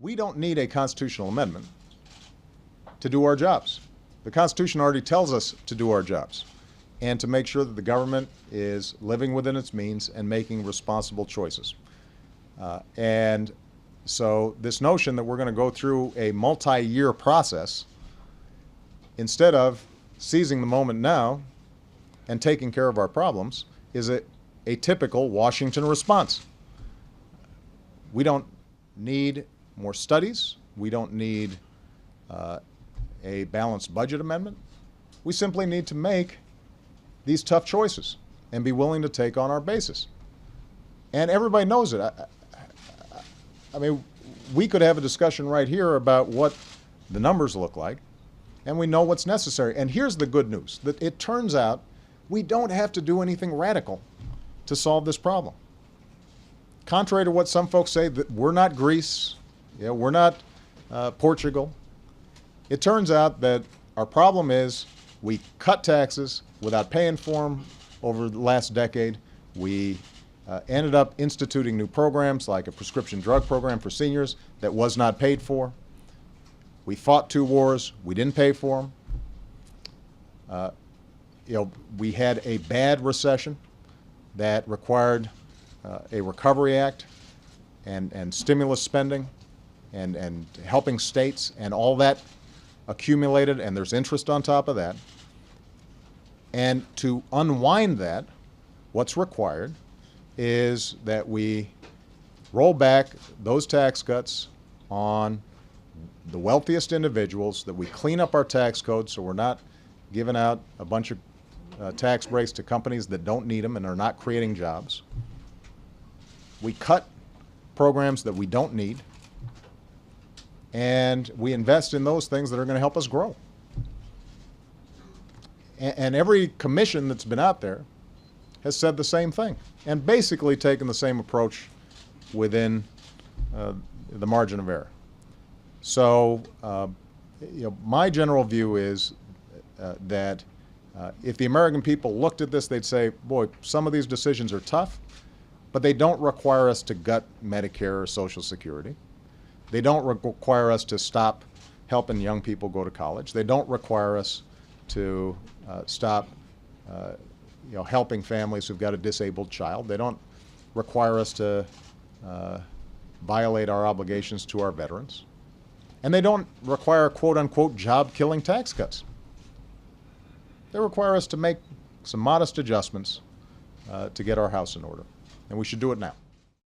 We don't need a constitutional amendment to do our jobs. The Constitution already tells us to do our jobs and to make sure that the government is living within its means and making responsible choices. And so this notion that we're going to go through a multi-year process instead of seizing the moment now and taking care of our problems is a typical Washington response. We don't need more studies. We don't need a balanced budget amendment. We simply need to make these tough choices and be willing to take on our basis. And everybody knows it. I mean, we could have a discussion right here about what the numbers look like, and we know what's necessary. And here's the good news, that it turns out we don't have to do anything radical to solve this problem. Contrary to what some folks say, that we're not Greece, we're not Portugal. It turns out that our problem is we cut taxes without paying for them over the last decade. We ended up instituting new programs like a prescription drug program for seniors that was not paid for. We fought 2 wars. We didn't pay for them. We had a bad recession that required a Recovery Act and stimulus spending and helping states, and all that accumulated, and there's interest on top of that. And to unwind that, what's required is that we roll back those tax cuts on the wealthiest individuals, that we clean up our tax code so we're not giving out a bunch of tax breaks to companies that don't need them and are not creating jobs. We cut programs that we don't need, and we invest in those things that are going to help us grow. And every commission that's been out there has said the same thing and basically taken the same approach within the margin of error. So, my general view is that if the American people looked at this, they'd say, boy, some of these decisions are tough, but they don't require us to gut Medicare or Social Security. They don't require us to stop helping young people go to college. They don't require us to stop helping families who've got a disabled child. They don't require us to violate our obligations to our veterans. And they don't require quote-unquote job-killing tax cuts. They require us to make some modest adjustments to get our house in order. And we should do it now.